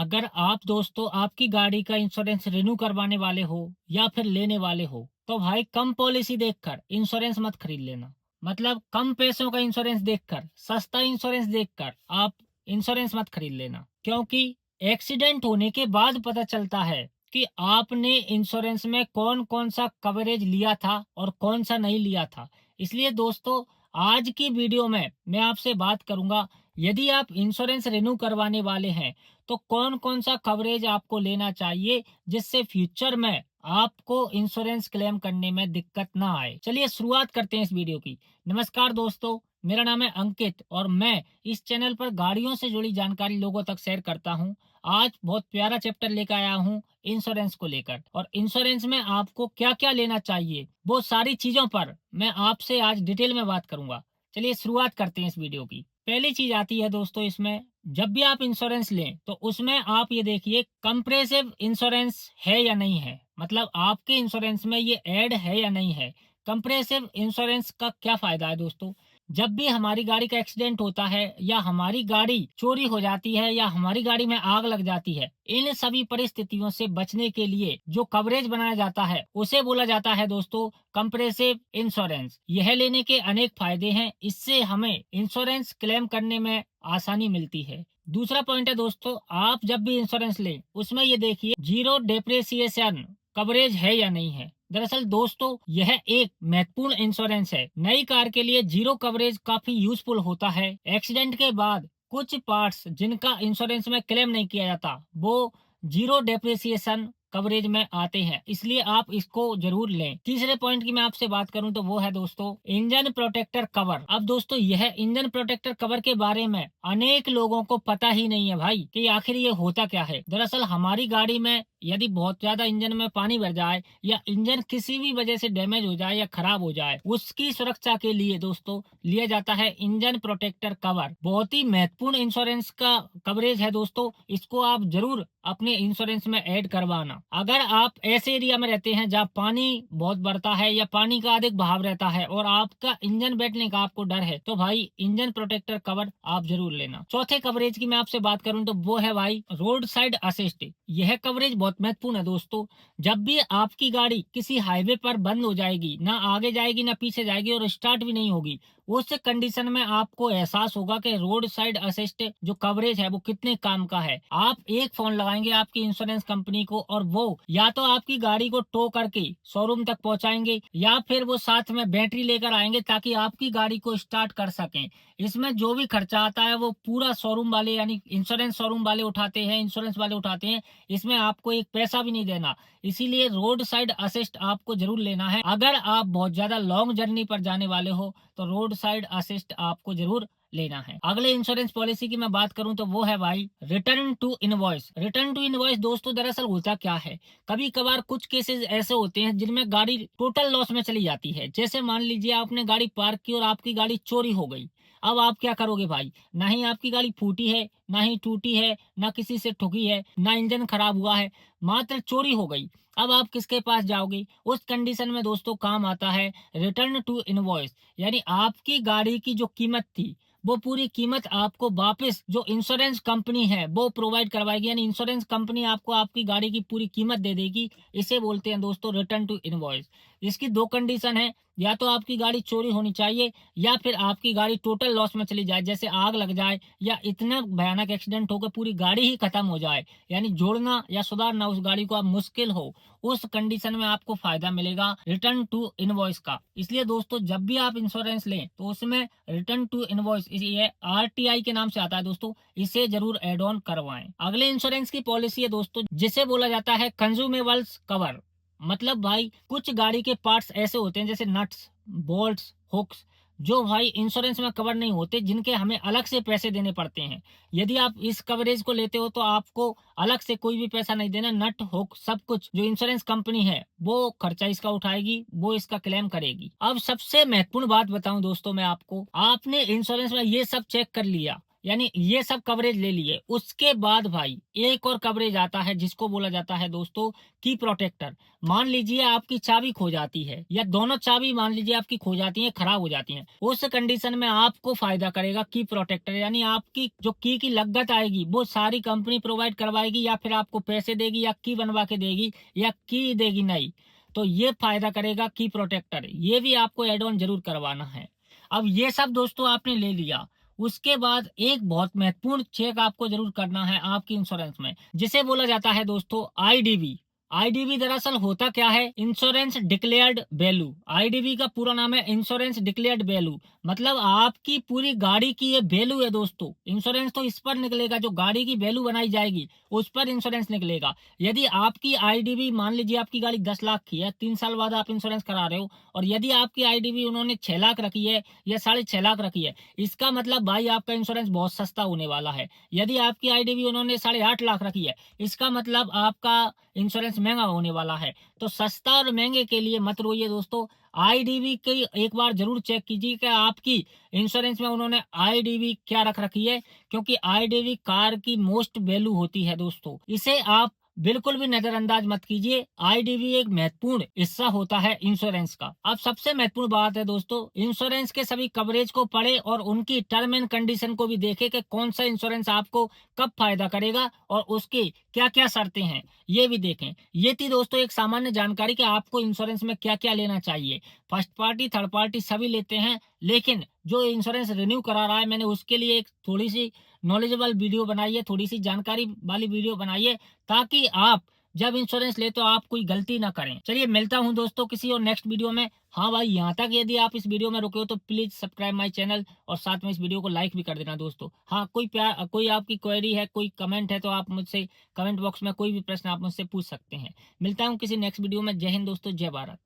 अगर आप दोस्तों आपकी गाड़ी का इंश्योरेंस रिन्यू करवाने वाले हो या फिर लेने वाले हो तो भाई कम पॉलिसी देखकर इंश्योरेंस मत खरीद लेना। मतलब कम पैसों का इंश्योरेंस देखकर, सस्ता इंश्योरेंस देखकर आप इंश्योरेंस मत खरीद लेना, क्योंकि एक्सीडेंट होने के बाद पता चलता है कि आपने इंश्योरेंस में कौन कौन सा कवरेज लिया था और कौन सा नहीं लिया था। इसलिए दोस्तों आज की वीडियो में मैं आपसे बात करूंगा, यदि आप इंश्योरेंस रिन्यू करवाने वाले हैं तो कौन कौन सा कवरेज आपको लेना चाहिए जिससे फ्यूचर में आपको इंश्योरेंस क्लेम करने में दिक्कत ना आए। चलिए शुरुआत करते हैं इस वीडियो की। नमस्कार दोस्तों, मेरा नाम है अंकित और मैं इस चैनल पर गाड़ियों से जुड़ी जानकारी लोगों तक शेयर करता हूं। आज बहुत प्यारा चैप्टर लेकर आया हूं इंश्योरेंस को लेकर, और इंश्योरेंस में आपको क्या क्या लेना चाहिए वो सारी चीजों पर मैं आपसे आज डिटेल में बात करूंगा। चलिए शुरुआत करते हैं इस वीडियो की। पहली चीज आती है दोस्तों, इसमें जब भी आप इंश्योरेंस लें तो उसमें आप ये देखिए कंप्रेसिव इंश्योरेंस है या नहीं है। मतलब आपके इंश्योरेंस में ये ऐड है या नहीं है। कंप्रेसिव इंश्योरेंस का क्या फायदा है दोस्तों? जब भी हमारी गाड़ी का एक्सीडेंट होता है या हमारी गाड़ी चोरी हो जाती है या हमारी गाड़ी में आग लग जाती है, इन सभी परिस्थितियों से बचने के लिए जो कवरेज बनाया जाता है उसे बोला जाता है दोस्तों कंप्रेसिव इंश्योरेंस। यह लेने के अनेक फायदे हैं, इससे हमें इंश्योरेंस क्लेम करने में आसानी मिलती है। दूसरा पॉइंट है दोस्तों, आप जब भी इंश्योरेंस लें उसमें ये देखिए जीरो डेप्रिसिएशन कवरेज है या नहीं है। दरअसल दोस्तों यह एक महत्वपूर्ण इंश्योरेंस है। नई कार के लिए जीरो कवरेज काफी यूजफुल होता है। एक्सीडेंट के बाद कुछ पार्ट्स जिनका इंश्योरेंस में क्लेम नहीं किया जाता वो जीरो डेप्रिसिएशन कवरेज में आते हैं, इसलिए आप इसको जरूर लें। तीसरे पॉइंट की मैं आपसे बात करूं तो वो है दोस्तों इंजन प्रोटेक्टर कवर। अब दोस्तों यह इंजन प्रोटेक्टर कवर के बारे में अनेक लोगों को पता ही नहीं है भाई कि आखिर ये होता क्या है। दरअसल हमारी गाड़ी में यदि बहुत ज्यादा इंजन में पानी भर जाए या इंजन किसी भी वजह से डैमेज हो जाए या खराब हो जाए, उसकी सुरक्षा के लिए दोस्तों लिया जाता है इंजन प्रोटेक्टर कवर। बहुत ही महत्वपूर्ण इंश्योरेंस का कवरेज है दोस्तों, इसको आप जरूर अपने इंश्योरेंस में ऐड करवाना। अगर आप ऐसे एरिया में रहते हैं जहाँ पानी बहुत बढ़ता है या पानी का अधिक बहाव रहता है और आपका इंजन बैठने का आपको डर है, तो भाई इंजन प्रोटेक्टर कवर आप जरूर लेना। चौथे कवरेज की मैं आपसे बात करूं तो वो है भाई रोड साइड असिस्ट। यह कवरेज बहुत महत्वपूर्ण है दोस्तों। जब भी आपकी गाड़ी किसी हाईवे पर बंद हो जाएगी, ना आगे जाएगी ना पीछे जाएगी और स्टार्ट भी नहीं होगी, उस कंडीशन में आपको एहसास होगा कि रोड साइड असिस्ट जो कवरेज है वो कितने काम का है। आप एक फोन लगाएंगे आपकी इंश्योरेंस कंपनी को और वो या तो आपकी गाड़ी को टो करके शोरूम तक पहुंचाएंगे या फिर वो साथ में बैटरी लेकर आएंगे ताकि आपकी गाड़ी को स्टार्ट कर सकें। इसमें जो भी खर्चा आता है वो पूरा शोरूम वाले यानी इंश्योरेंस शोरूम वाले उठाते हैं, इंश्योरेंस वाले उठाते हैं। इसमें आपको एक पैसा भी नहीं देना। इसीलिए रोड साइड असिस्ट आपको जरूर लेना है। अगर आप बहुत ज्यादा लॉन्ग जर्नी पर जाने वाले हो तो रोड साइड असिस्ट आपको जरूर लेना है। अगले इंश्योरेंस पॉलिसी की मैं बात करूं तो वो है भाई return to invoice. Return to invoice दोस्तों दरअसल होता क्या है, कभी कभार कुछ केसेस ऐसे होते हैं जिनमें गाड़ी टोटल लॉस में चली जाती है। जैसे मान लीजिए आपने गाड़ी पार्क की और आपकी गाड़ी चोरी हो गई। अब आप क्या करोगे भाई? ना ही आपकी गाड़ी फूटी है, ना ही टूटी है, ना किसी से ठुकी है, ना इंजन खराब हुआ है, मात्र चोरी हो गई। अब आप किसके पास जाओगे? उस कंडीशन में दोस्तों काम आता है रिटर्न टू इनवॉइस। यानी आपकी गाड़ी की जो कीमत थी वो पूरी कीमत आपको वापस जो इंश्योरेंस कंपनी है वो प्रोवाइड करवाएगी। यानी इंश्योरेंस कंपनी आपको आपकी गाड़ी की पूरी कीमत दे देगी। इसे बोलते हैं दोस्तों रिटर्न टू इनवॉइस। इसकी दो कंडीशन है, या तो आपकी गाड़ी चोरी होनी चाहिए या फिर आपकी गाड़ी टोटल लॉस में चली जाए, जैसे आग लग जाए या इतना भयानक एक्सीडेंट होकर पूरी गाड़ी ही खत्म हो जाए, यानी जोड़ना या सुधारना उस गाड़ी को आप मुश्किल हो। उस कंडीशन में आपको फायदा मिलेगा रिटर्न टू इनवॉइस का। इसलिए दोस्तों जब भी आप इंश्योरेंस लें तो उसमें रिटर्न टू इनवॉइस, ये आरटीआई के नाम से आता है दोस्तों, इसे जरूर एड ऑन करवाएं। अगले इंश्योरेंस की पॉलिसी है दोस्तों जिसे बोला जाता है कंज्यूमेबल्स कवर। मतलब भाई कुछ गाड़ी के पार्ट्स ऐसे होते हैं जैसे नट्स, बोल्ट्स, हुक्स, जो भाई इंश्योरेंस में कवर नहीं होते, जिनके हमें अलग से पैसे देने पड़ते हैं। यदि आप इस कवरेज को लेते हो तो आपको अलग से कोई भी पैसा नहीं देना। नट हुक सब कुछ जो इंश्योरेंस कंपनी है वो खर्चा इसका उठाएगी, वो इसका क्लेम करेगी। अब सबसे महत्वपूर्ण बात बताऊं दोस्तों मैं आपको, आपने इंश्योरेंस में ये सब चेक कर लिया, यानी ये सब कवरेज ले लिए। उसके बाद भाई एक और कवरेज आता है जिसको बोला जाता है दोस्तों की प्रोटेक्टर। मान लीजिए आपकी चाबी खो जाती है या दोनों चाबी मान लीजिए आपकी खो जाती हैं, खराब हो जाती हैं, उस कंडीशन में आपको फायदा करेगा की प्रोटेक्टर। यानी आपकी जो की लागत आएगी वो सारी कंपनी प्रोवाइड करवाएगी या फिर आपको पैसे देगी या की बनवा के देगी या की देगी नहीं। तो ये फायदा करेगा की प्रोटेक्टर, ये भी आपको एड ऑन जरूर करवाना है। अब ये सब दोस्तों आपने ले लिया, उसके बाद एक बहुत महत्वपूर्ण चेक आपको जरूर करना है आपकी इंश्योरेंस में, जिसे बोला जाता है दोस्तों आईडीवी। आईडीवी दरअसल होता क्या है, इंश्योरेंस डिक्लेयर्ड वैल्यू। आईडीवी का पूरा नाम है इंश्योरेंस डिक्लेयर्ड वैल्यू, मतलब आपकी पूरी गाड़ी की ये वैल्यू है दोस्तों। इंश्योरेंस तो इस पर निकलेगा, जो गाड़ी की वैल्यू बनाई जाएगी उस पर इंश्योरेंस निकलेगा। यदि आपकी आईडीवी मान लीजिए आपकी गाड़ी 10 लाख की है, 3 साल बाद आप इंश्योरेंस करा रहे हो, और यदि आपकी आईडीवी उन्होंने 6 लाख रखी है या 6.5 लाख रखी है, इसका मतलब भाई आपका इंश्योरेंस बहुत सस्ता होने वाला है। यदि आपकी आईडीवी उन्होंने 8.5 लाख रखी है, इसका मतलब आपका इंश्योरेंस महंगा होने वाला है। तो सस्ता और महंगे के लिए मत रोइए दोस्तों, आईडीवी की एक बार जरूर चेक कीजिए कि आपकी इंश्योरेंस में उन्होंने आईडीवी क्या रख रखी है, क्योंकि आईडीवी कार की मोस्ट वैल्यू होती है दोस्तों। इसे आप बिल्कुल भी नजरअंदाज मत कीजिए, आईडीवी एक महत्वपूर्ण हिस्सा होता है इंश्योरेंस का। अब सबसे महत्वपूर्ण बात है दोस्तों, इंश्योरेंस के सभी कवरेज को पढ़े और उनकी टर्म एंड कंडीशन को भी देखे कि कौन सा इंश्योरेंस आपको कब फायदा करेगा और उसकी क्या क्या शर्तें हैं, ये भी देखें। ये थी दोस्तों एक सामान्य जानकारी कि आपको इंश्योरेंस में क्या क्या लेना चाहिए। फर्स्ट पार्टी थर्ड पार्टी सभी लेते हैं, लेकिन जो इंश्योरेंस रिन्यू करा रहा है, मैंने उसके लिए एक थोड़ी सी नॉलेजेबल वीडियो बनाई है, थोड़ी सी जानकारी वाली वीडियो बनाई है, ताकि आप जब इंश्योरेंस ले तो आप कोई गलती ना करें। चलिए मिलता हूं दोस्तों किसी और नेक्स्ट वीडियो में। हाँ भाई, यहाँ तक यदि आप इस वीडियो में रुके हो तो प्लीज सब्सक्राइब माय चैनल और साथ में इस वीडियो को लाइक भी कर देना दोस्तों। हाँ, कोई आपकी क्वेरी है, कोई कमेंट है, तो आप मुझसे कमेंट बॉक्स में कोई भी प्रश्न आप मुझसे पूछ सकते हैं। मिलता हूँ किसी नेक्स्ट वीडियो में। जय हिंद दोस्तों, जय भारत।